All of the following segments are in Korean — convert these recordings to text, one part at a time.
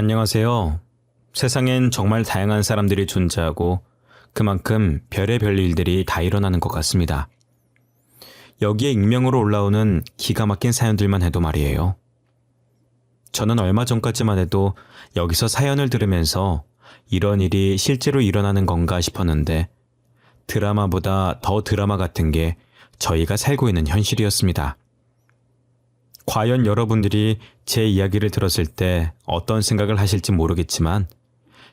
안녕하세요. 세상엔 정말 다양한 사람들이 존재하고 그만큼 별의별 일들이 다 일어나는 것 같습니다. 여기에 익명으로 올라오는 기가 막힌 사연들만 해도 말이에요. 저는 얼마 전까지만 해도 여기서 사연을 들으면서 이런 일이 실제로 일어나는 건가 싶었는데 드라마보다 더 드라마 같은 게 저희가 살고 있는 현실이었습니다. 과연 여러분들이 제 이야기를 들었을 때 어떤 생각을 하실지 모르겠지만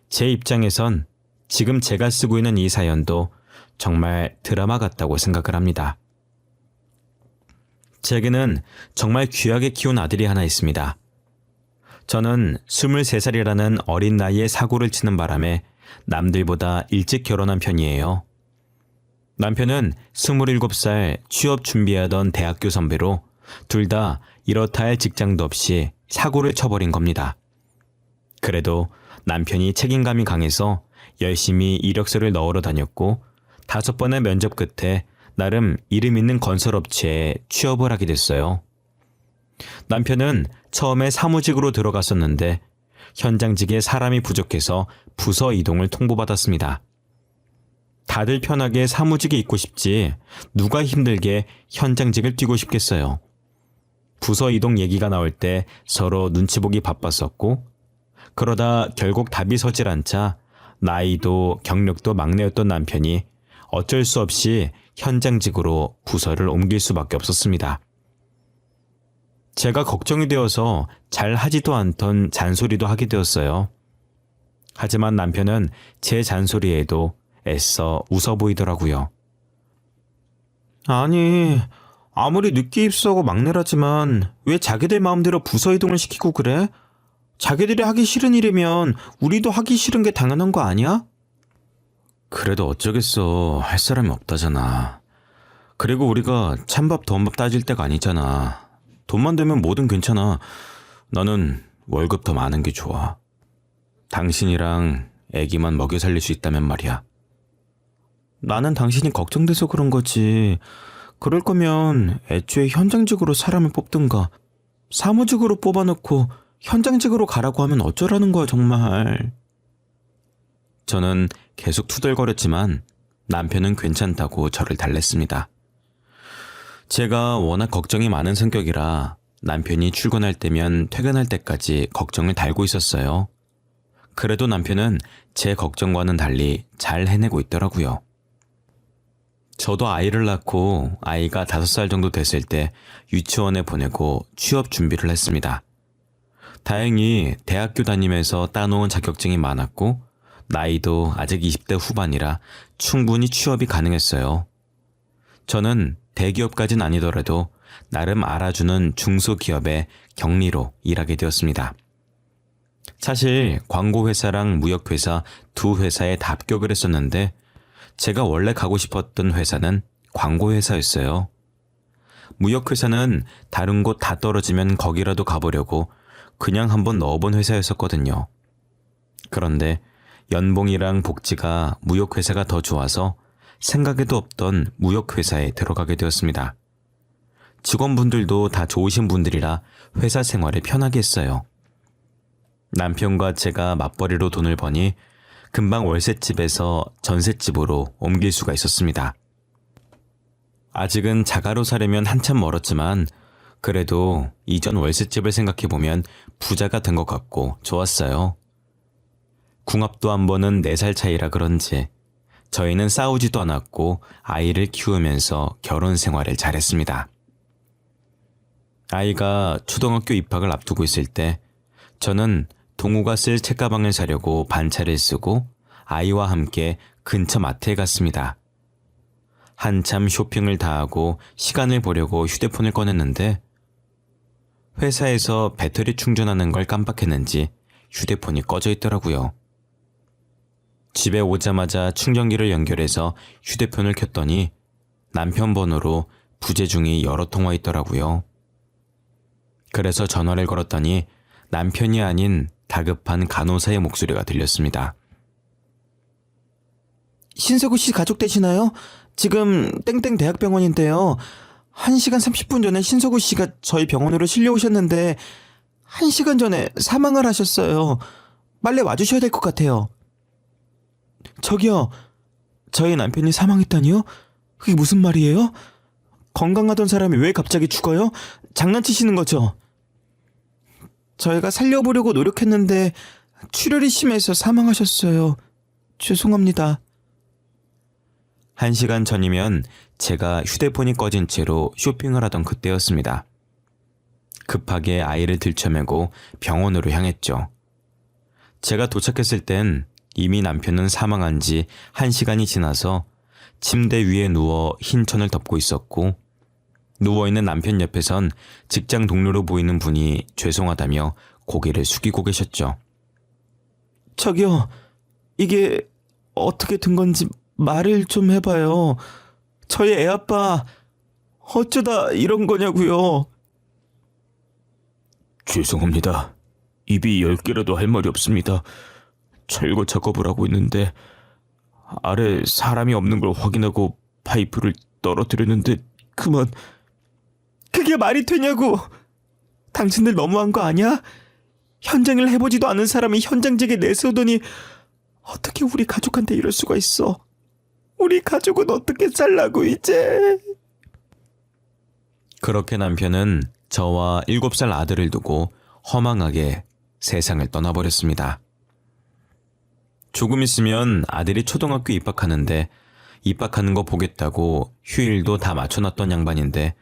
제 입장에선 지금 제가 쓰고 있는 이 사연도 정말 드라마 같다고 생각을 합니다. 제게는 정말 귀하게 키운 아들이 하나 있습니다. 저는 23살이라는 어린 나이에 사고를 치는 바람에 남들보다 일찍 결혼한 편이에요. 남편은 27살 취업 준비하던 대학교 선배로 둘 다 이렇다 할 직장도 없이 사고를 쳐버린 겁니다. 그래도 남편이 책임감이 강해서 열심히 이력서를 넣으러 다녔고 5번의 면접 끝에 나름 이름 있는 건설업체에 취업을 하게 됐어요. 남편은 처음에 사무직으로 들어갔었는데 현장직에 사람이 부족해서 부서 이동을 통보받았습니다. 다들 편하게 사무직에 있고 싶지 누가 힘들게 현장직을 뛰고 싶겠어요. 부서 이동 얘기가 나올 때 서로 눈치 보기 바빴었고 그러다 결국 답이 서질 않자 나이도 경력도 막내였던 남편이 어쩔 수 없이 현장직으로 부서를 옮길 수밖에 없었습니다. 제가 걱정이 되어서 잘 하지도 않던 잔소리도 하게 되었어요. 하지만 남편은 제 잔소리에도 애써 웃어 보이더라고요. 아니, 아무리 늦게 입사하고 막내라지만 왜 자기들 마음대로 부서 이동을 시키고 그래? 자기들이 하기 싫은 일이면 우리도 하기 싫은 게 당연한 거 아니야? 그래도 어쩌겠어. 할 사람이 없다잖아. 그리고 우리가 찬밥 더운밥 따질 때가 아니잖아. 돈만 되면 뭐든 괜찮아. 나는 월급 더 많은 게 좋아. 당신이랑 애기만 먹여 살릴 수 있다면 말이야. 나는 당신이 걱정돼서 그런 거지. 그럴 거면 애초에 현장직으로 사람을 뽑든가 사무직으로 뽑아놓고 현장직으로 가라고 하면 어쩌라는 거야 정말. 저는 계속 투덜거렸지만 남편은 괜찮다고 저를 달랬습니다. 제가 워낙 걱정이 많은 성격이라 남편이 출근할 때면 퇴근할 때까지 걱정을 달고 있었어요. 그래도 남편은 제 걱정과는 달리 잘 해내고 있더라고요. 저도 아이를 낳고 아이가 5살 정도 됐을 때 유치원에 보내고 취업 준비를 했습니다. 다행히 대학교 다니면서 따놓은 자격증이 많았고 나이도 아직 20대 후반이라 충분히 취업이 가능했어요. 저는 대기업까진 아니더라도 나름 알아주는 중소기업의 경리로 일하게 되었습니다. 사실 광고회사랑 무역회사 두 회사에 다 합격을 했었는데 제가 원래 가고 싶었던 회사는 광고회사였어요. 무역회사는 다른 곳 다 떨어지면 거기라도 가보려고 그냥 한번 넣어본 회사였었거든요. 그런데 연봉이랑 복지가 무역회사가 더 좋아서 생각에도 없던 무역회사에 들어가게 되었습니다. 직원분들도 다 좋으신 분들이라 회사 생활을 편하게 했어요. 남편과 제가 맞벌이로 돈을 버니 금방 월세집에서 전셋집으로 옮길 수가 있었습니다. 아직은 자가로 사려면 한참 멀었지만 그래도 이전 월세집을 생각해보면 부자가 된 것 같고 좋았어요. 궁합도 한 번은 4살 차이라 그런지 저희는 싸우지도 않았고 아이를 키우면서 결혼 생활을 잘했습니다. 아이가 초등학교 입학을 앞두고 있을 때 저는 동우가 쓸 책가방을 사려고 반차를 쓰고 아이와 함께 근처 마트에 갔습니다. 한참 쇼핑을 다 하고 시간을 보려고 휴대폰을 꺼냈는데 회사에서 배터리 충전하는 걸 깜빡했는지 휴대폰이 꺼져 있더라고요. 집에 오자마자 충전기를 연결해서 휴대폰을 켰더니 남편 번호로 부재중이 여러 통화 있더라고요. 그래서 전화를 걸었더니 남편이 아닌 다급한 간호사의 목소리가 들렸습니다. 신세구 씨 가족 되시나요? 지금 땡땡 대학병원인데요. 1시간 30분 전에 신세구 씨가 저희 병원으로 실려오셨는데 1시간 전에 사망을 하셨어요. 빨리 와주셔야 될 것 같아요. 저기요, 저희 남편이 사망했다니요? 그게 무슨 말이에요? 건강하던 사람이 왜 갑자기 죽어요? 장난치시는 거죠? 저희가 살려보려고 노력했는데 출혈이 심해서 사망하셨어요. 죄송합니다. 1시간 전이면 제가 휴대폰이 꺼진 채로 쇼핑을 하던 그때였습니다. 급하게 아이를 들쳐매고 병원으로 향했죠. 제가 도착했을 땐 이미 남편은 사망한 지 1시간이 지나서 침대 위에 누워 흰 천을 덮고 있었고, 누워있는 남편 옆에선 직장 동료로 보이는 분이 죄송하다며 고개를 숙이고 계셨죠. 저기요, 이게 어떻게 된 건지 말을 좀 해봐요. 저희 애아빠 어쩌다 이런 거냐고요. 죄송합니다. 입이 10개라도 할 말이 없습니다. 철거 작업을 하고 있는데 아래 사람이 없는 걸 확인하고 파이프를 떨어뜨렸는데 그만. 그게 말이 되냐고. 당신들 너무한 거 아니야? 현장을 해보지도 않은 사람이 현장직에 내세우더니 어떻게 우리 가족한테 이럴 수가 있어. 우리 가족은 어떻게 살라고 이제. 그렇게 남편은 저와 7살 아들을 두고 허망하게 세상을 떠나버렸습니다. 조금 있으면 아들이 초등학교 입학하는데 입학하는 거 보겠다고 휴일도 다 맞춰놨던 양반인데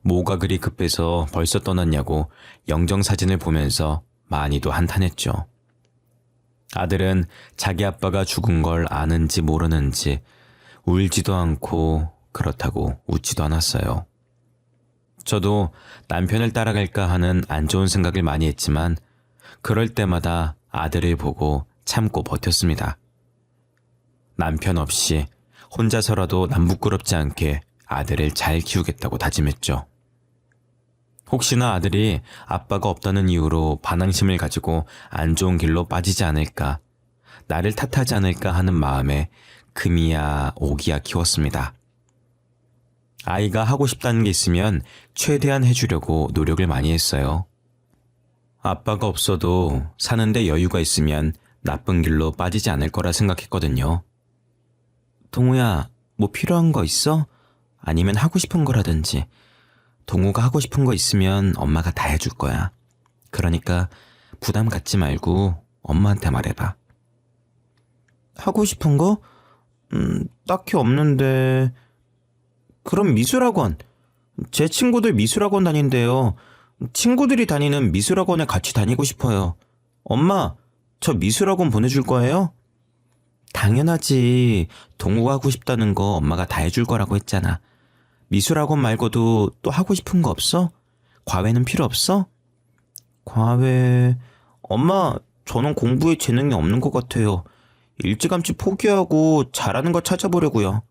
뭐가 그리 급해서 벌써 떠났냐고 영정사진을 보면서 많이도 한탄했죠. 아들은 자기 아빠가 죽은 걸 아는지 모르는지 울지도 않고 그렇다고 웃지도 않았어요. 저도 남편을 따라갈까 하는 안 좋은 생각을 많이 했지만 그럴 때마다 아들을 보고 참고 버텼습니다. 남편 없이 혼자서라도 남부끄럽지 않게 아들을 잘 키우겠다고 다짐했죠. 혹시나 아들이 아빠가 없다는 이유로 반항심을 가지고 안 좋은 길로 빠지지 않을까, 나를 탓하지 않을까 하는 마음에 금이야 오기야 키웠습니다. 아이가 하고 싶다는 게 있으면 최대한 해주려고 노력을 많이 했어요. 아빠가 없어도 사는데 여유가 있으면 나쁜 길로 빠지지 않을 거라 생각했거든요. 동우야, 뭐 필요한 거 있어? 아니면 하고 싶은 거라든지. 동우가 하고 싶은 거 있으면 엄마가 다 해줄 거야. 그러니까 부담 갖지 말고 엄마한테 말해봐. 하고 싶은 거? 딱히 없는데. 그럼 미술학원. 제 친구들 미술학원 다닌대요. 친구들이 다니는 미술학원에 같이 다니고 싶어요. 엄마, 저 미술학원 보내줄 거예요? 당연하지. 동우가 하고 싶다는 거 엄마가 다 해줄 거라고 했잖아. 미술학원 말고도 또 하고 싶은 거 없어? 과외는 필요 없어? 과외... 엄마, 저는 공부에 재능이 없는 것 같아요. 일찌감치 포기하고 잘하는 거 찾아보려고요.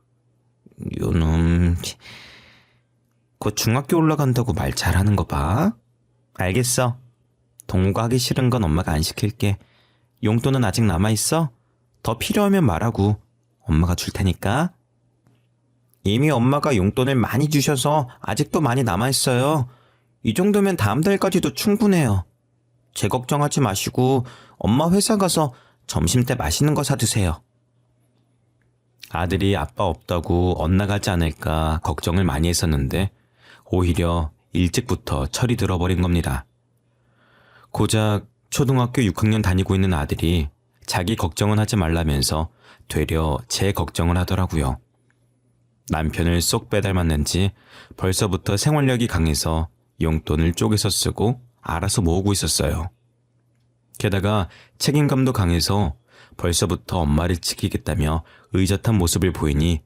요놈... 곧 중학교 올라간다고 말 잘하는 거 봐. 알겠어. 동우가 하기 싫은 건 엄마가 안 시킬게. 용돈은 아직 남아있어? 더 필요하면 말하고 엄마가 줄 테니까. 이미 엄마가 용돈을 많이 주셔서 아직도 많이 남아있어요. 이 정도면 다음 달까지도 충분해요. 제 걱정하지 마시고 엄마 회사 가서 점심때 맛있는 거 사드세요. 아들이 아빠 없다고 엇나가지 않을까 걱정을 많이 했었는데 오히려 일찍부터 철이 들어버린 겁니다. 고작 초등학교 6학년 다니고 있는 아들이 자기 걱정은 하지 말라면서 되려 제 걱정을 하더라고요. 남편을 쏙 빼닮았는지 벌써부터 생활력이 강해서 용돈을 쪼개서 쓰고 알아서 모으고 있었어요. 게다가 책임감도 강해서 벌써부터 엄마를 지키겠다며 의젓한 모습을 보이니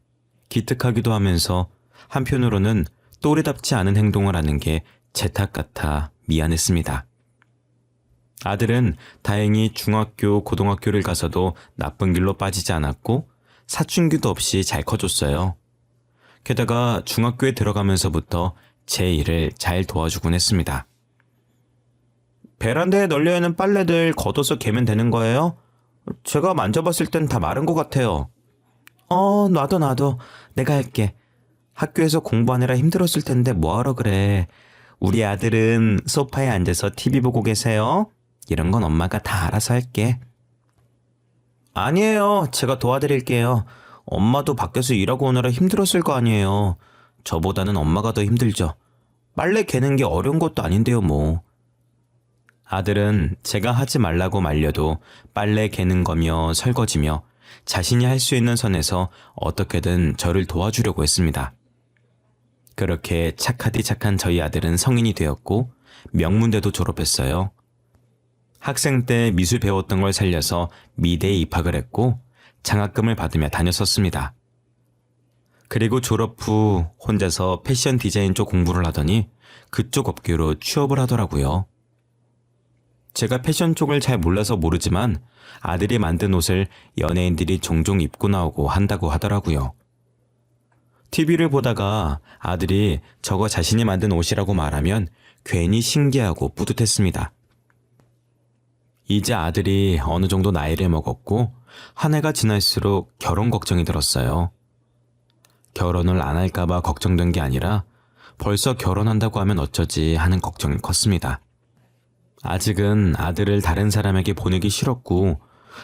기특하기도 하면서 한편으로는 또래답지 않은 행동을 하는 게 제 탓 같아 미안했습니다. 아들은 다행히 중학교, 고등학교를 가서도 나쁜 길로 빠지지 않았고 사춘기도 없이 잘 커줬어요. 게다가 중학교에 들어가면서부터 제 일을 잘 도와주곤 했습니다. 베란다에 널려있는 빨래들 걷어서 개면 되는 거예요? 제가 만져봤을 땐 다 마른 것 같아요. 놔둬. 내가 할게. 학교에서 공부하느라 힘들었을 텐데 뭐하러 그래. 우리 아들은 소파에 앉아서 TV 보고 계세요. 이런 건 엄마가 다 알아서 할게. 아니에요. 제가 도와드릴게요. 엄마도 밖에서 일하고 오느라 힘들었을 거 아니에요. 저보다는 엄마가 더 힘들죠. 빨래 개는 게 어려운 것도 아닌데요, 뭐. 아들은 제가 하지 말라고 말려도 빨래 개는 거며 설거지며 자신이 할 수 있는 선에서 어떻게든 저를 도와주려고 했습니다. 그렇게 착하디 착한 저희 아들은 성인이 되었고 명문대도 졸업했어요. 학생 때 미술 배웠던 걸 살려서 미대에 입학을 했고 장학금을 받으며 다녔었습니다. 그리고 졸업 후 혼자서 패션 디자인 쪽 공부를 하더니 그쪽 업계로 취업을 하더라고요. 제가 패션 쪽을 잘 몰라서 모르지만 아들이 만든 옷을 연예인들이 종종 입고 나오고 한다고 하더라고요. TV를 보다가 아들이 저거 자신이 만든 옷이라고 말하면 괜히 신기하고 뿌듯했습니다. 이제 아들이 어느 정도 나이를 먹었고 한 해가 지날수록 결혼 걱정이 들었어요. 결혼을 안 할까봐 걱정된 게 아니라 벌써 결혼한다고 하면 어쩌지 하는 걱정이 컸습니다. 아직은 아들을 다른 사람에게 보내기 싫었고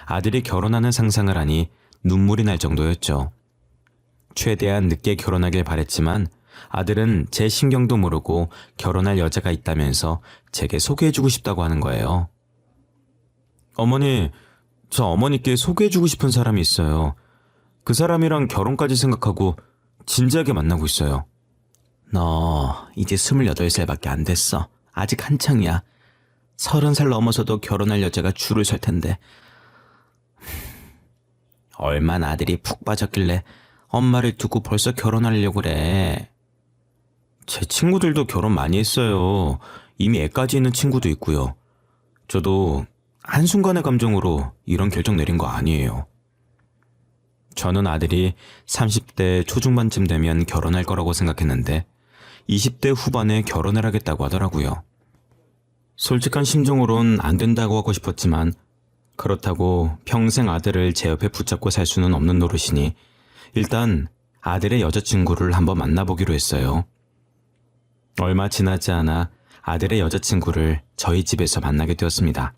아들이 결혼하는 상상을 하니 눈물이 날 정도였죠. 최대한 늦게 결혼하길 바랬지만 아들은 제 신경도 모르고 결혼할 여자가 있다면서 제게 소개해주고 싶다고 하는 거예요. 어머니, 저 어머니께 소개해주고 싶은 사람이 있어요. 그 사람이랑 결혼까지 생각하고 진지하게 만나고 있어요. 너 이제 28살밖에 안 됐어. 아직 한창이야. 30살 넘어서도 결혼할 여자가 줄을 설 텐데. 얼마나 아들이 푹 빠졌길래 엄마를 두고 벌써 결혼하려고 그래. 제 친구들도 결혼 많이 했어요. 이미 애까지 있는 친구도 있고요. 저도 한순간의 감정으로 이런 결정 내린 거 아니에요. 저는 아들이 30대 초중반쯤 되면 결혼할 거라고 생각했는데 20대 후반에 결혼을 하겠다고 하더라고요. 솔직한 심정으론 안 된다고 하고 싶었지만 그렇다고 평생 아들을 제 옆에 붙잡고 살 수는 없는 노릇이니 일단 아들의 여자친구를 한번 만나보기로 했어요. 얼마 지나지 않아 아들의 여자친구를 저희 집에서 만나게 되었습니다.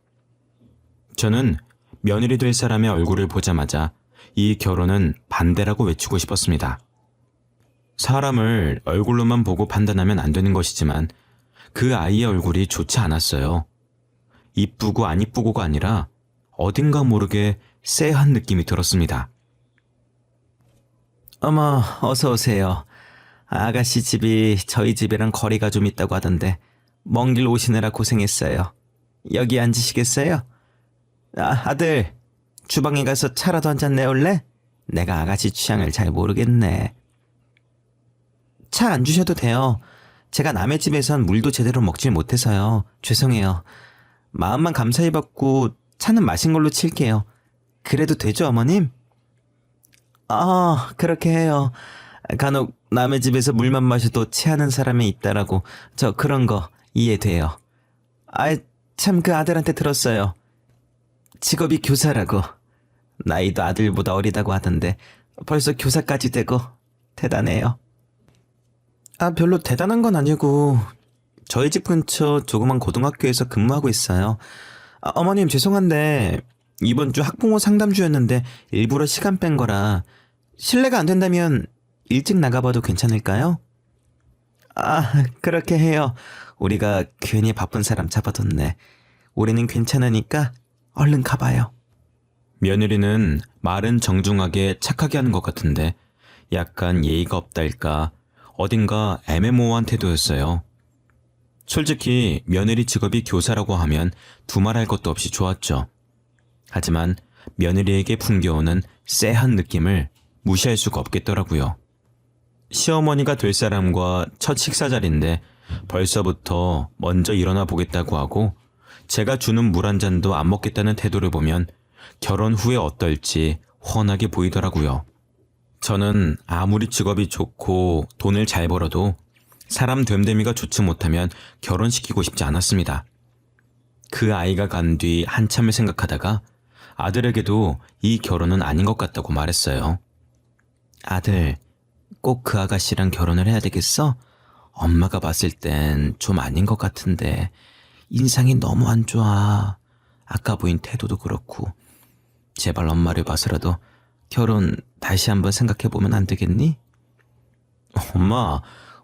저는 며느리 될 사람의 얼굴을 보자마자 이 결혼은 반대라고 외치고 싶었습니다. 사람을 얼굴로만 보고 판단하면 안 되는 것이지만 그 아이의 얼굴이 좋지 않았어요. 이쁘고 안 이쁘고가 아니라 어딘가 모르게 쎄한 느낌이 들었습니다. 어머, 어서 오세요. 아가씨 집이 저희 집이랑 거리가 좀 있다고 하던데 먼 길 오시느라 고생했어요. 여기 앉으시겠어요? 아들, 주방에 가서 차라도 한 잔 내올래? 내가 아가씨 취향을 잘 모르겠네. 차 안 주셔도 돼요. 제가 남의 집에선 물도 제대로 먹질 못해서요. 죄송해요. 마음만 감사히 받고 차는 마신 걸로 칠게요. 그래도 되죠, 어머님? 그렇게 해요. 간혹 남의 집에서 물만 마셔도 체하는 사람이 있다라고 저 그런 거 이해돼요. 참 그 아들한테 들었어요. 직업이 교사라고. 나이도 아들보다 어리다고 하던데 벌써 교사까지 되고 대단해요. 별로 대단한 건 아니고 저희 집 근처 조그만 고등학교에서 근무하고 있어요. 어머님 죄송한데 이번 주 학부모 상담주였는데 일부러 시간 뺀 거라 실례가 안 된다면 일찍 나가봐도 괜찮을까요? 그렇게 해요. 우리가 괜히 바쁜 사람 잡아뒀네. 우리는 괜찮으니까 얼른 가봐요. 며느리는 말은 정중하게 착하게 하는 것 같은데 약간 예의가 없달까 어딘가 애매모호한 태도였어요. 솔직히 며느리 직업이 교사라고 하면 두말할 것도 없이 좋았죠. 하지만 며느리에게 풍겨오는 쎄한 느낌을 무시할 수가 없겠더라고요. 시어머니가 될 사람과 첫 식사 자리인데 벌써부터 먼저 일어나 보겠다고 하고 제가 주는 물 한 잔도 안 먹겠다는 태도를 보면 결혼 후에 어떨지 훤하게 보이더라고요. 저는 아무리 직업이 좋고 돈을 잘 벌어도 사람 됨됨이가 좋지 못하면 결혼시키고 싶지 않았습니다. 그 아이가 간 뒤 한참을 생각하다가 아들에게도 이 결혼은 아닌 것 같다고 말했어요. 아들, 꼭 그 아가씨랑 결혼을 해야 되겠어? 엄마가 봤을 땐 좀 아닌 것 같은데 인상이 너무 안 좋아. 아까 보인 태도도 그렇고. 제발 엄마를 봐서라도 결혼 다시 한번 생각해보면 안 되겠니?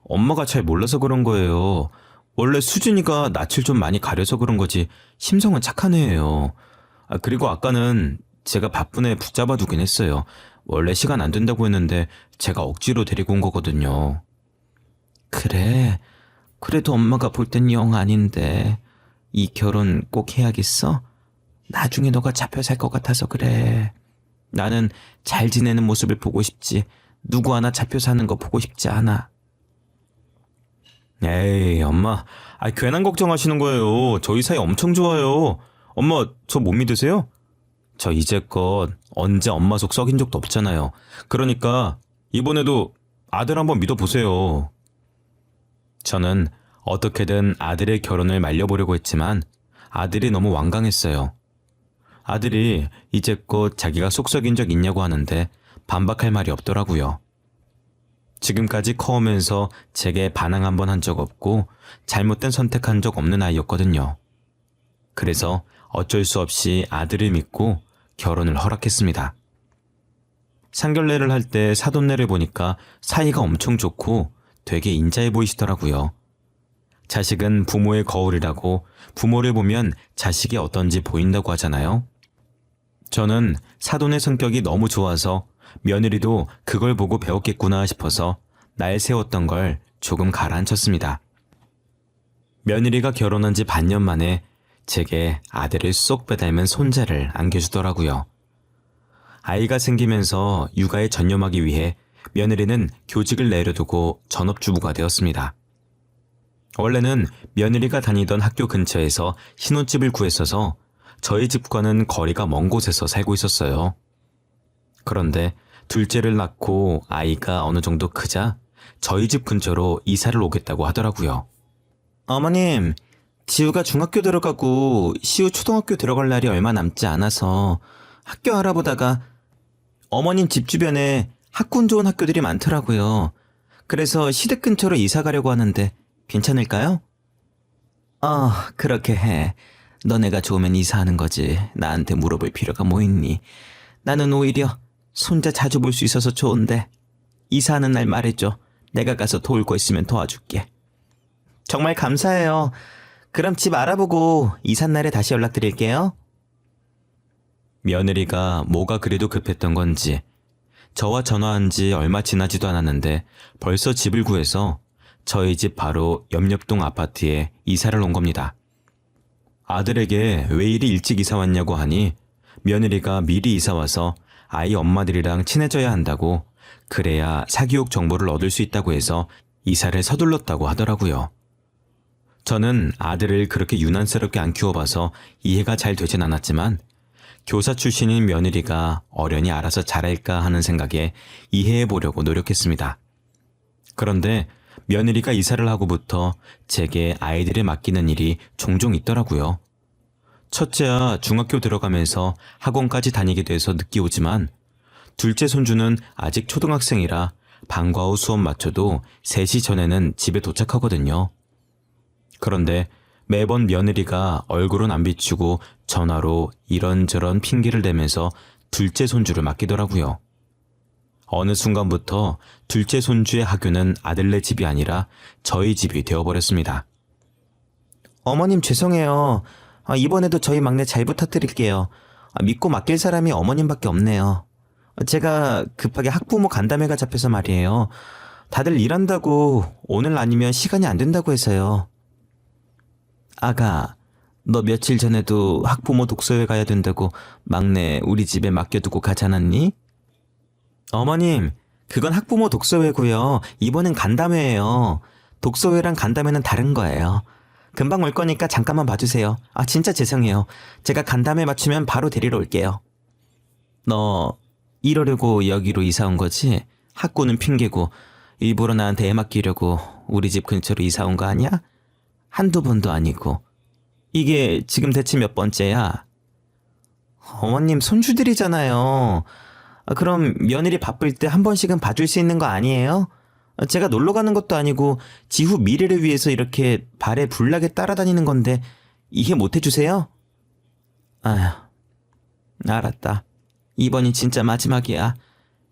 엄마가 잘 몰라서 그런 거예요. 원래 수진이가 낯을 좀 많이 가려서 그런 거지 심성은 착한 애예요. 그리고 아까는 제가 바쁜 애 붙잡아 두긴 했어요. 원래 시간 안 된다고 했는데 제가 억지로 데리고 온 거거든요. 그래. 그래도 엄마가 볼 땐 영 아닌데 이 결혼 꼭 해야겠어? 나중에 너가 잡혀 살 것 같아서 그래. 나는 잘 지내는 모습을 보고 싶지 누구 하나 잡혀 사는 거 보고 싶지 않아. 에이, 엄마. 괜한 걱정하시는 거예요. 저희 사이 엄청 좋아요. 엄마, 저 못 믿으세요? 저 이제껏 언제 엄마 속 썩인 적도 없잖아요. 그러니까 이번에도 아들 한번 믿어보세요. 저는 어떻게든 아들의 결혼을 말려보려고 했지만 아들이 너무 완강했어요. 아들이 이제껏 자기가 속 썩인 적 있냐고 하는데 반박할 말이 없더라고요. 지금까지 커오면서 제게 반항 한 번 한 적 없고 잘못된 선택한 적 없는 아이였거든요. 그래서 어쩔 수 없이 아들을 믿고 결혼을 허락했습니다. 상견례를 할 때 사돈네를 보니까 사이가 엄청 좋고 되게 인자해 보이시더라고요. 자식은 부모의 거울이라고 부모를 보면 자식이 어떤지 보인다고 하잖아요. 저는 사돈의 성격이 너무 좋아서 며느리도 그걸 보고 배웠겠구나 싶어서 날 세웠던 걸 조금 가라앉혔습니다. 며느리가 결혼한 지 반년 만에 제게 아들을 쏙 빼닮은 손자를 안겨주더라고요. 아이가 생기면서 육아에 전념하기 위해 며느리는 교직을 내려두고 전업주부가 되었습니다. 원래는 며느리가 다니던 학교 근처에서 신혼집을 구했어서 저희 집과는 거리가 먼 곳에서 살고 있었어요. 그런데 둘째를 낳고 아이가 어느 정도 크자 저희 집 근처로 이사를 오겠다고 하더라고요. 어머님, 지우가 중학교 들어가고 시우 초등학교 들어갈 날이 얼마 남지 않아서 학교 알아보다가 어머님 집 주변에 학군 좋은 학교들이 많더라고요. 그래서 시댁 근처로 이사 가려고 하는데 괜찮을까요? 그렇게 해. 너네가 좋으면 이사하는 거지. 나한테 물어볼 필요가 뭐 있니? 나는 오히려 손자 자주 볼 수 있어서 좋은데 이사하는 날 말해줘. 내가 가서 도울 거 있으면 도와줄게. 정말 감사해요. 그럼 집 알아보고 이삿 날에 다시 연락드릴게요. 며느리가 뭐가 그래도 급했던 건지 저와 전화한 지 얼마 지나지도 않았는데 벌써 집을 구해서 저희 집 바로 옆동 아파트에 이사를 온 겁니다. 아들에게 왜 이리 일찍 이사 왔냐고 하니 며느리가 미리 이사 와서 아이 엄마들이랑 친해져야 한다고 그래야 사교육 정보를 얻을 수 있다고 해서 이사를 서둘렀다고 하더라고요. 저는 아들을 그렇게 유난스럽게 안 키워봐서 이해가 잘 되진 않았지만 교사 출신인 며느리가 어련히 알아서 잘할까 하는 생각에 이해해보려고 노력했습니다. 그런데 며느리가 이사를 하고부터 제게 아이들을 맡기는 일이 종종 있더라고요. 첫째야 중학교 들어가면서 학원까지 다니게 돼서 늦게 오지만 둘째 손주는 아직 초등학생이라 방과 후 수업 마쳐도 3시 전에는 집에 도착하거든요. 그런데 매번 며느리가 얼굴은 안 비추고 전화로 이런저런 핑계를 대면서 둘째 손주를 맡기더라고요. 어느 순간부터 둘째 손주의 학교는 아들네 집이 아니라 저희 집이 되어버렸습니다. 어머님 죄송해요. 이번에도 저희 막내 잘 부탁드릴게요. 믿고 맡길 사람이 어머님밖에 없네요. 제가 급하게 학부모 간담회가 잡혀서 말이에요. 다들 일한다고 오늘 아니면 시간이 안 된다고 해서요. 아가, 너 며칠 전에도 학부모 독서회 가야 된다고 막내 우리 집에 맡겨두고 가지 않았니? 어머님, 그건 학부모 독서회고요. 이번엔 간담회예요. 독서회랑 간담회는 다른 거예요. 금방 올 거니까 잠깐만 봐주세요. 진짜 죄송해요. 제가 간담회 맞추면 바로 데리러 올게요. 너 이러려고 여기로 이사 온 거지? 학구는 핑계고 일부러 나한테 애 맡기려고 우리 집 근처로 이사 온 거 아니야? 한두 번도 아니고. 이게 지금 대체 몇 번째야? 어머님 손주들이잖아요. 그럼 며느리 바쁠 때 한 번씩은 봐줄 수 있는 거 아니에요? 제가 놀러 가는 것도 아니고 지후 미래를 위해서 이렇게 발에 불나게 따라다니는 건데 이해 못 해주세요? 아휴, 알았다. 이번이 진짜 마지막이야.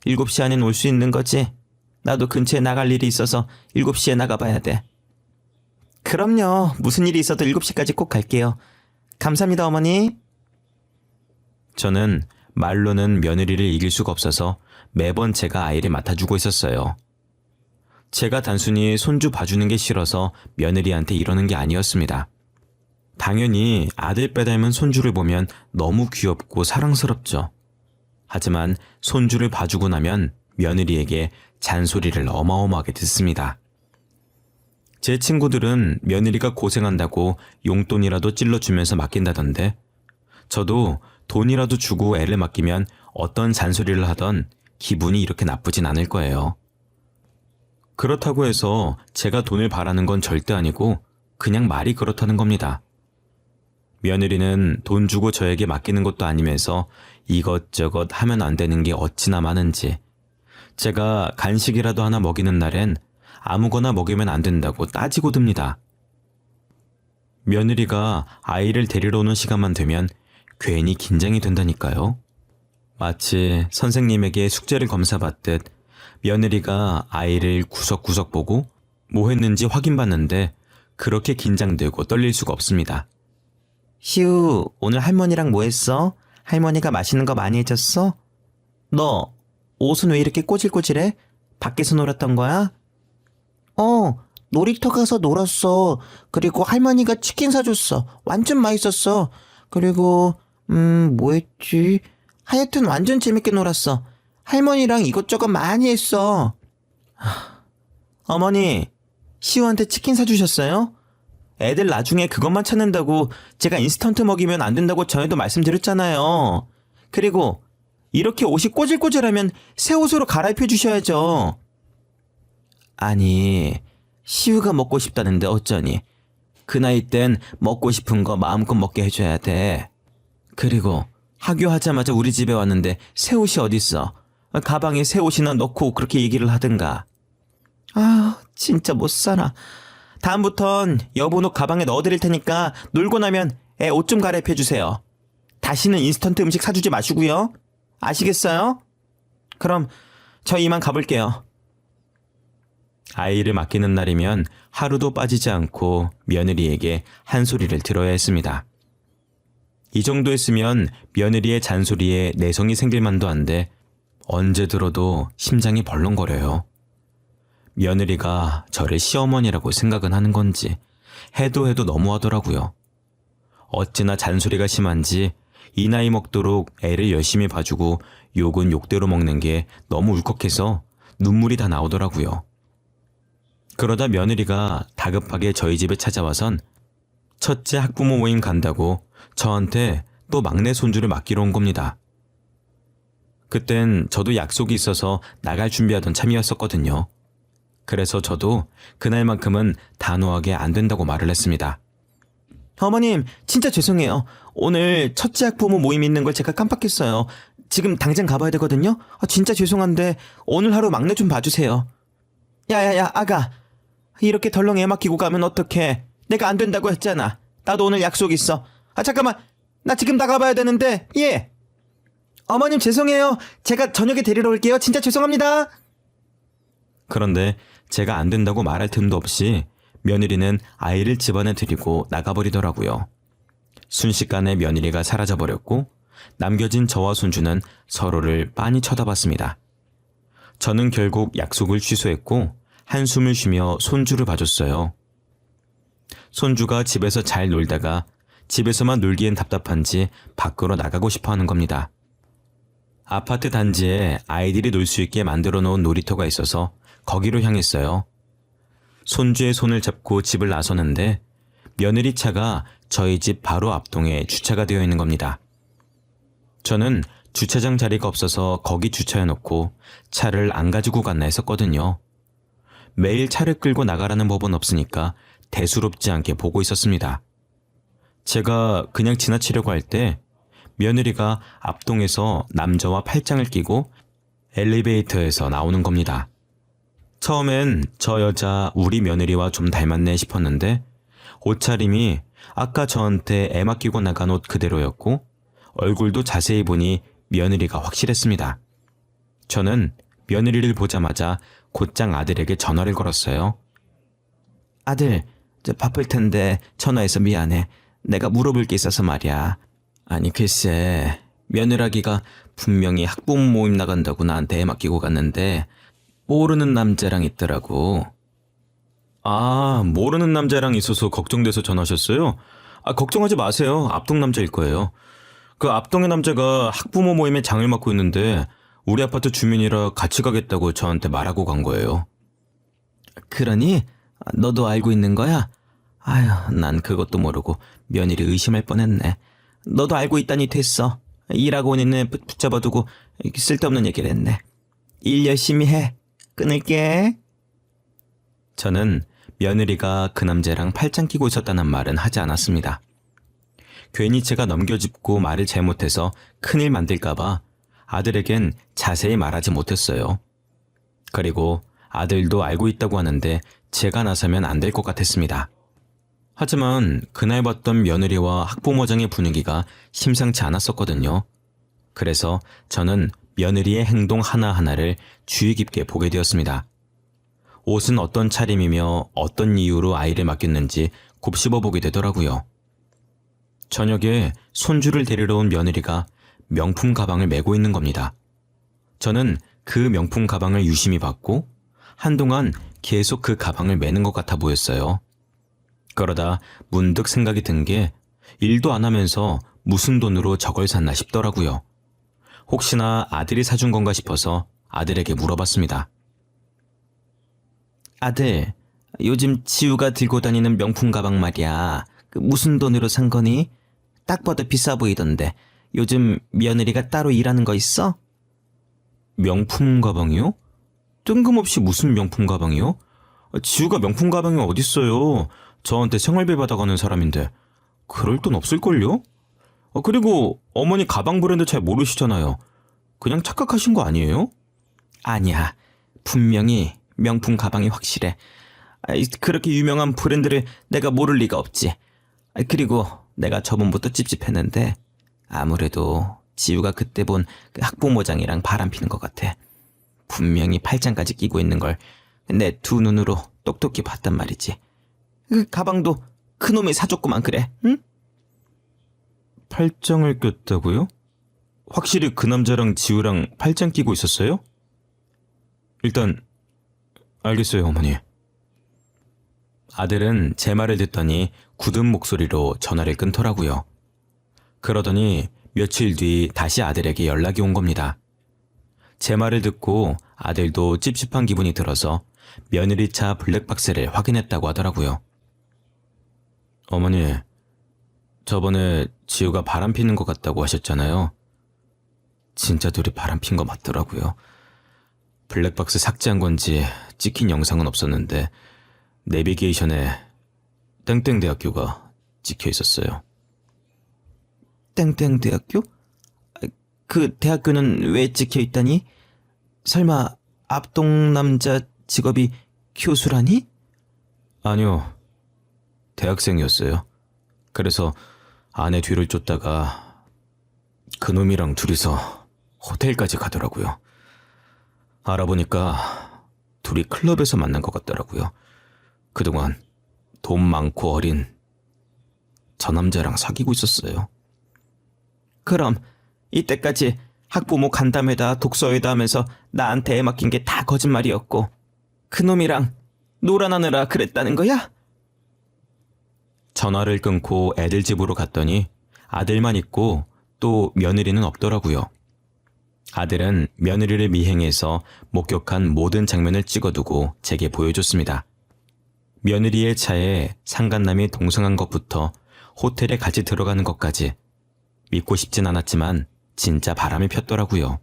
7시 안엔 올 수 있는 거지? 나도 근처에 나갈 일이 있어서 7시에 나가봐야 돼. 그럼요. 무슨 일이 있어도 7시까지 꼭 갈게요. 감사합니다, 어머니. 저는 말로는 며느리를 이길 수가 없어서 매번 제가 아이를 맡아주고 있었어요. 제가 단순히 손주 봐주는 게 싫어서 며느리한테 이러는 게 아니었습니다. 당연히 아들 빼닮은 손주를 보면 너무 귀엽고 사랑스럽죠. 하지만 손주를 봐주고 나면 며느리에게 잔소리를 어마어마하게 듣습니다. 제 친구들은 며느리가 고생한다고 용돈이라도 찔러주면서 맡긴다던데, 저도 돈이라도 주고 애를 맡기면 어떤 잔소리를 하던 기분이 이렇게 나쁘진 않을 거예요. 그렇다고 해서 제가 돈을 바라는 건 절대 아니고 그냥 말이 그렇다는 겁니다. 며느리는 돈 주고 저에게 맡기는 것도 아니면서 이것저것 하면 안 되는 게 어찌나 많은지, 제가 간식이라도 하나 먹이는 날엔 아무거나 먹이면 안 된다고 따지고 듭니다. 며느리가 아이를 데리러 오는 시간만 되면 괜히 긴장이 된다니까요. 마치 선생님에게 숙제를 검사받듯 며느리가 아이를 구석구석 보고 뭐 했는지 확인받는데 그렇게 긴장되고 떨릴 수가 없습니다. 시우, 오늘 할머니랑 뭐 했어? 할머니가 맛있는 거 많이 해줬어? 너 옷은 왜 이렇게 꼬질꼬질해? 밖에서 놀았던 거야? 놀이터 가서 놀았어. 그리고 할머니가 치킨 사줬어. 완전 맛있었어. 그리고 뭐 했지? 하여튼 완전 재밌게 놀았어. 할머니랑 이것저것 많이 했어. 어머니, 시우한테 치킨 사주셨어요? 애들 나중에 그것만 찾는다고 제가 인스턴트 먹이면 안 된다고 전에도 말씀드렸잖아요. 그리고 이렇게 옷이 꼬질꼬질하면 새 옷으로 갈아입혀 주셔야죠. 아니, 시우가 먹고 싶다는데 어쩌니. 그 나이 땐 먹고 싶은 거 마음껏 먹게 해줘야 돼. 그리고 하교하자마자 우리 집에 왔는데 새 옷이 어딨어. 가방에 새 옷이나 넣고 그렇게 얘기를 하든가. 아, 진짜 못 살아. 다음부턴 여분 옷 가방에 넣어드릴 테니까 놀고 나면 애 옷 좀 갈아입혀 주세요. 다시는 인스턴트 음식 사주지 마시고요. 아시겠어요? 그럼 저 이만 가볼게요. 아이를 맡기는 날이면 하루도 빠지지 않고 며느리에게 한 소리를 들어야 했습니다. 이 정도 했으면 며느리의 잔소리에 내성이 생길 만도 한데 언제 들어도 심장이 벌렁거려요. 며느리가 저를 시어머니라고 생각은 하는 건지 해도 너무하더라고요. 어찌나 잔소리가 심한지 이 나이 먹도록 애를 열심히 봐주고 욕은 욕대로 먹는 게 너무 울컥해서 눈물이 다 나오더라고요. 그러다 며느리가 다급하게 저희 집에 찾아와선 첫째 학부모 모임 간다고 저한테 또 막내 손주를 맡기러 온 겁니다. 그땐 저도 약속이 있어서 나갈 준비하던 참이었었거든요. 그래서 저도 그날만큼은 단호하게 안 된다고 말을 했습니다. 어머님, 진짜 죄송해요. 오늘 첫째 학부모 모임 있는 걸 제가 깜빡했어요. 지금 당장 가봐야 되거든요. 진짜 죄송한데 오늘 하루 막내 좀 봐주세요. 야야야, 아가. 이렇게 덜렁 애 맡기고 가면 어떡해. 내가 안 된다고 했잖아. 나도 오늘 약속 있어. 잠깐만. 나 지금 나가봐야 되는데. 예. 어머님 죄송해요. 제가 저녁에 데리러 올게요. 진짜 죄송합니다. 그런데 제가 안 된다고 말할 틈도 없이 며느리는 아이를 집안에 들이고 나가버리더라고요. 순식간에 며느리가 사라져버렸고 남겨진 저와 손주는 서로를 빤히 쳐다봤습니다. 저는 결국 약속을 취소했고 한숨을 쉬며 손주를 봐줬어요. 손주가 집에서 잘 놀다가 집에서만 놀기엔 답답한지 밖으로 나가고 싶어 하는 겁니다. 아파트 단지에 아이들이 놀 수 있게 만들어 놓은 놀이터가 있어서 거기로 향했어요. 손주의 손을 잡고 집을 나서는데 며느리 차가 저희 집 바로 앞동에 주차가 되어 있는 겁니다. 저는 주차장 자리가 없어서 거기 주차해놓고 차를 안 가지고 갔나 했었거든요. 매일 차를 끌고 나가라는 법은 없으니까 대수롭지 않게 보고 있었습니다. 제가 그냥 지나치려고 할 때 며느리가 앞동에서 남자와 팔짱을 끼고 엘리베이터에서 나오는 겁니다. 처음엔 저 여자 우리 며느리와 좀 닮았네 싶었는데 옷차림이 아까 저한테 애 맡기고 나간 옷 그대로였고 얼굴도 자세히 보니 며느리가 확실했습니다. 저는 며느리를 보자마자 곧장 아들에게 전화를 걸었어요. 아들, 저 바쁠 텐데 전화해서 미안해. 내가 물어볼 게 있어서 말이야. 아니 글쎄, 며느라기가 분명히 학부모 모임 나간다고 나한테 애 맡기고 갔는데 모르는 남자랑 있더라고. 아, 모르는 남자랑 있어서 걱정돼서 전화하셨어요? 아, 걱정하지 마세요. 앞동 남자일 거예요. 그 앞동의 남자가 학부모 모임에 장을 맡고 있는데 우리 아파트 주민이라 같이 가겠다고 저한테 말하고 간 거예요. 그러니 너도 알고 있는 거야? 아휴, 난 그것도 모르고 며느리 의심할 뻔했네. 너도 알고 있다니 됐어. 일하고 온 애는 붙잡아두고 쓸데없는 얘기를 했네. 일 열심히 해. 끊을게. 저는 며느리가 그 남자랑 팔짱 끼고 있었다는 말은 하지 않았습니다. 괜히 제가 넘겨짚고 말을 잘못해서 큰일 만들까봐 아들에겐 자세히 말하지 못했어요. 그리고 아들도 알고 있다고 하는데 제가 나서면 안 될 것 같았습니다. 하지만 그날 봤던 며느리와 학부모장의 분위기가 심상치 않았었거든요. 그래서 저는 며느리의 행동 하나하나를 주의 깊게 보게 되었습니다. 옷은 어떤 차림이며 어떤 이유로 아이를 맡겼는지 곱씹어 보게 되더라고요. 저녁에 손주를 데리러 온 며느리가 명품 가방을 메고 있는 겁니다. 저는 그 명품 가방을 유심히 봤고 한동안 계속 그 가방을 메는 것 같아 보였어요. 그러다 문득 생각이 든 게 일도 안 하면서 무슨 돈으로 저걸 샀나 싶더라고요. 혹시나 아들이 사준 건가 싶어서 아들에게 물어봤습니다. 아들, 요즘 지우가 들고 다니는 명품 가방 말이야. 그 무슨 돈으로 산 거니? 딱 봐도 비싸 보이던데 요즘 며느리가 따로 일하는 거 있어? 명품 가방이요? 뜬금없이 무슨 명품 가방이요? 지우가 명품 가방이 어딨어요. 저한테 생활비 받아가는 사람인데 그럴 돈 없을걸요? 그리고 어머니 가방 브랜드 잘 모르시잖아요. 그냥 착각하신 거 아니에요? 아니야. 분명히 명품 가방이 확실해. 그렇게 유명한 브랜드를 내가 모를 리가 없지. 그리고 내가 저번부터 찝찝했는데 아무래도 지우가 그때 본 그 학부모장이랑 바람피는 것 같아. 분명히 팔짱까지 끼고 있는 걸 내 두 눈으로 똑똑히 봤단 말이지. 그 가방도 그놈이 사줬구만 그래, 응? 팔짱을 꼈다고요? 확실히 그 남자랑 지우랑 팔짱 끼고 있었어요? 일단 알겠어요, 어머니. 아들은 제 말을 듣더니 굳은 목소리로 전화를 끊더라고요. 그러더니 며칠 뒤 다시 아들에게 연락이 온 겁니다. 제 말을 듣고 아들도 찝찝한 기분이 들어서 며느리 차 블랙박스를 확인했다고 하더라고요. 어머니, 저번에 지우가 바람피는 것 같다고 하셨잖아요. 진짜 둘이 바람핀 거 맞더라고요. 블랙박스 삭제한 건지 찍힌 영상은 없었는데 내비게이션에 땡땡대학교가 찍혀 있었어요. 땡땡대학교? 그 대학교는 왜 찍혀 있다니? 설마 앞동 남자 직업이 교수라니? 아니요. 대학생이었어요. 그래서 아내 뒤를 쫓다가 그놈이랑 둘이서 호텔까지 가더라고요. 알아보니까 둘이 클럽에서 만난 것 같더라고요. 그동안 돈 많고 어린 저 남자랑 사귀고 있었어요. 그럼 이때까지 학부모 간담회다 독서회다 하면서 나한테 애 맡긴 게 다 거짓말이었고 그놈이랑 놀아나느라 그랬다는 거야? 전화를 끊고 애들 집으로 갔더니 아들만 있고 또 며느리는 없더라고요. 아들은 며느리를 미행해서 목격한 모든 장면을 찍어두고 제게 보여줬습니다. 며느리의 차에 상간남이 동성한 것부터 호텔에 같이 들어가는 것까지 믿고 싶진 않았지만 진짜 바람이 폈더라고요.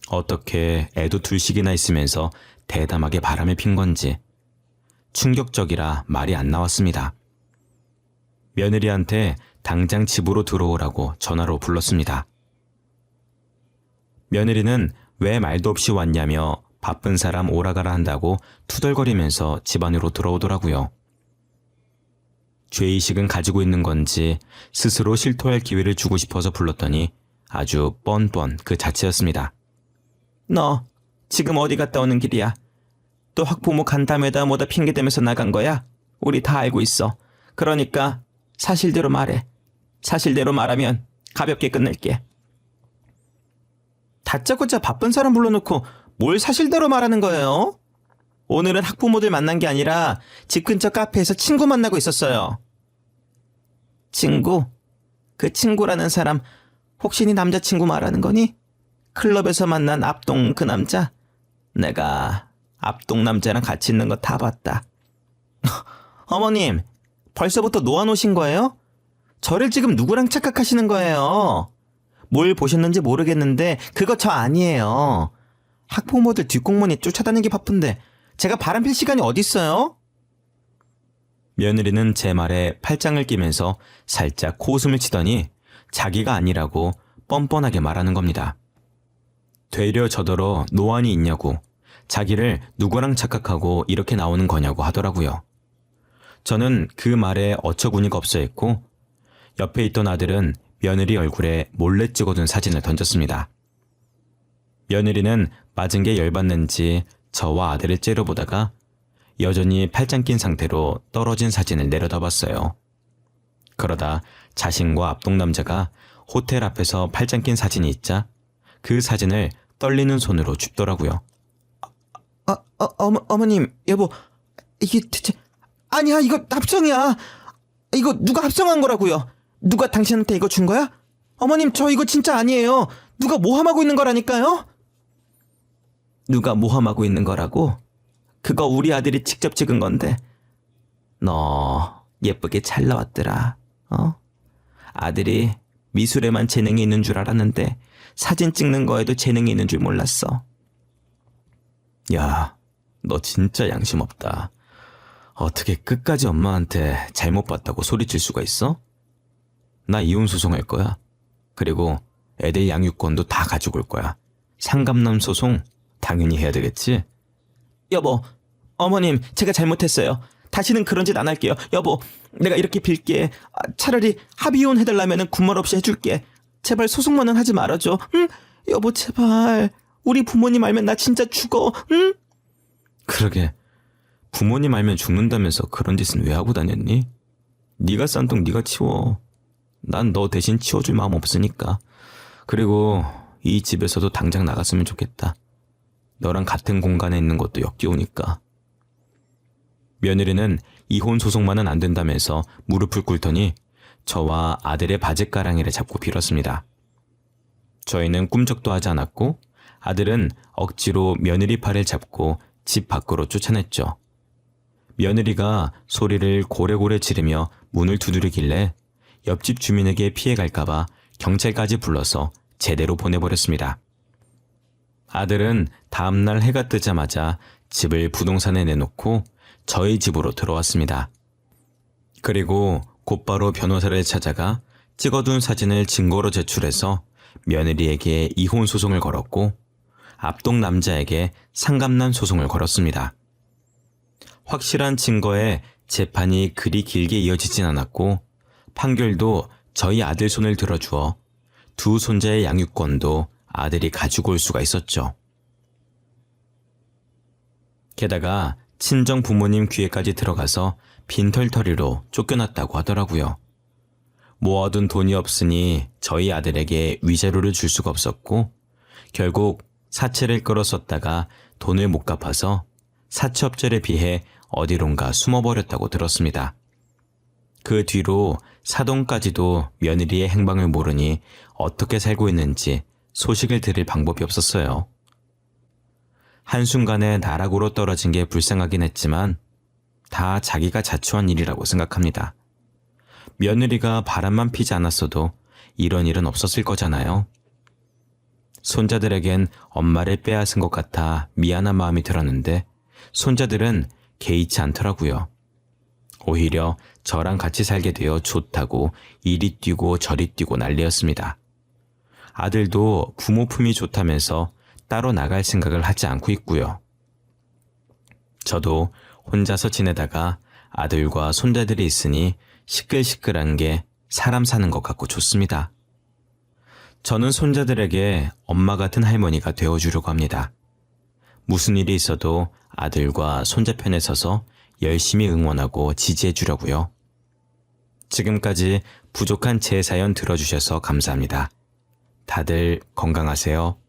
어떻게 애도 둘씩이나 있으면서 대담하게 바람이 핀 건지 충격적이라 말이 안 나왔습니다. 며느리한테 당장 집으로 들어오라고 전화로 불렀습니다. 며느리는 왜 말도 없이 왔냐며 바쁜 사람 오라가라 한다고 투덜거리면서 집 안으로 들어오더라고요. 죄의식은 가지고 있는 건지 스스로 실토할 기회를 주고 싶어서 불렀더니 아주 뻔뻔 그 자체였습니다. 너 지금 어디 갔다 오는 길이야? 또 학부모 간담회다 뭐다 핑계대면서 나간 거야? 우리 다 알고 있어. 그러니까 사실대로 말해. 사실대로 말하면 가볍게 끝낼게. 다짜고짜 바쁜 사람 불러놓고 뭘 사실대로 말하는 거예요? 오늘은 학부모들 만난 게 아니라 집 근처 카페에서 친구 만나고 있었어요. 친구? 그 친구라는 사람 혹시 네 남자친구 말하는 거니? 클럽에서 만난 앞동 그 남자? 내가 앞동 남자랑 같이 있는 거 다 봤다. 어머님, 벌써부터 놓아놓으신 거예요? 저를 지금 누구랑 착각하시는 거예요? 뭘 보셨는지 모르겠는데 그거 저 아니에요. 학부모들 뒷공문이 쫓아다니기 바쁜데 제가 바람필 시간이 어딨어요? 며느리는 제 말에 팔짱을 끼면서 살짝 코웃음을 치더니 자기가 아니라고 뻔뻔하게 말하는 겁니다. 되려 저더러 노안이 있냐고, 자기를 누구랑 착각하고 이렇게 나오는 거냐고 하더라고요. 저는 그 말에 어처구니가 없어 했고 옆에 있던 아들은 며느리 얼굴에 몰래 찍어둔 사진을 던졌습니다. 며느리는 맞은 게 열받는지 저와 아들을 째려보다가 여전히 팔짱 낀 상태로 떨어진 사진을 내려다봤어요. 그러다 자신과 앞동 남자가 호텔 앞에서 팔짱 낀 사진이 있자 그 사진을 떨리는 손으로 줍더라고요. 어머님, 여보, 이게 대체... 아니야, 이거 합성이야. 이거 누가 합성한 거라고요. 누가 당신한테 이거 준 거야? 어머님, 저 이거 진짜 아니에요. 누가 모함하고 있는 거라니까요? 누가 모함하고 있는 거라고? 그거 우리 아들이 직접 찍은 건데. 너 예쁘게 잘 나왔더라. 아들이 미술에만 재능이 있는 줄 알았는데 사진 찍는 거에도 재능이 있는 줄 몰랐어. 야, 너 진짜 양심 없다. 어떻게 끝까지 엄마한테 잘못 봤다고 소리칠 수가 있어? 나 이혼 소송할 거야. 그리고 애들 양육권도 다 가지고 올 거야. 상감남 소송 당연히 해야 되겠지? 여보, 어머님, 제가 잘못했어요. 다시는 그런 짓 안 할게요. 여보, 내가 이렇게 빌게. 차라리 합의혼 해달라면 군말 없이 해줄게. 제발 소송만은 하지 말아줘. 응? 여보, 제발. 우리 부모님 알면 나 진짜 죽어. 응? 그러게. 부모님 알면 죽는다면서 그런 짓은 왜 하고 다녔니? 네가 싼 똥 네가 치워. 난 너 대신 치워줄 마음 없으니까. 그리고 이 집에서도 당장 나갔으면 좋겠다. 너랑 같은 공간에 있는 것도 역겨우니까. 며느리는 이혼 소송만은 안 된다면서 무릎을 꿇더니 저와 아들의 바지가랑이를 잡고 빌었습니다. 저희는 꿈쩍도 하지 않았고 아들은 억지로 며느리 팔을 잡고 집 밖으로 쫓아냈죠. 며느리가 소리를 고래고래 지르며 문을 두드리길래 옆집 주민에게 피해갈까봐 경찰까지 불러서 제대로 보내버렸습니다. 아들은 다음날 해가 뜨자마자 집을 부동산에 내놓고 저희 집으로 들어왔습니다. 그리고 곧바로 변호사를 찾아가 찍어둔 사진을 증거로 제출해서 며느리에게 이혼 소송을 걸었고 앞동 남자에게 상감난 소송을 걸었습니다. 확실한 증거에 재판이 그리 길게 이어지진 않았고 판결도 저희 아들 손을 들어주어 두 손자의 양육권도 아들이 가지고 올 수가 있었죠. 게다가 친정 부모님 귀에까지 들어가서 빈털터리로 쫓겨났다고 하더라고요. 모아둔 돈이 없으니 저희 아들에게 위자료를 줄 수가 없었고 결국 사채를 끌어썼다가 돈을 못 갚아서 사채업자에 비해 어디론가 숨어버렸다고 들었습니다. 그 뒤로 사돈까지도 며느리의 행방을 모르니 어떻게 살고 있는지 소식을 들을 방법이 없었어요. 한순간에 나락으로 떨어진 게 불쌍하긴 했지만 다 자기가 자초한 일이라고 생각합니다. 며느리가 바람만 피지 않았어도 이런 일은 없었을 거잖아요. 손자들에겐 엄마를 빼앗은 것 같아 미안한 마음이 들었는데 손자들은 개의치 않더라고요. 오히려 저랑 같이 살게 되어 좋다고 이리 뛰고 저리 뛰고 난리였습니다. 아들도 부모 품이 좋다면서 따로 나갈 생각을 하지 않고 있고요. 저도 혼자서 지내다가 아들과 손자들이 있으니 시끌시끌한 게 사람 사는 것 같고 좋습니다. 저는 손자들에게 엄마 같은 할머니가 되어주려고 합니다. 무슨 일이 있어도 아들과 손자 편에 서서 열심히 응원하고 지지해 주려고요. 지금까지 부족한 제 사연 들어주셔서 감사합니다. 다들 건강하세요.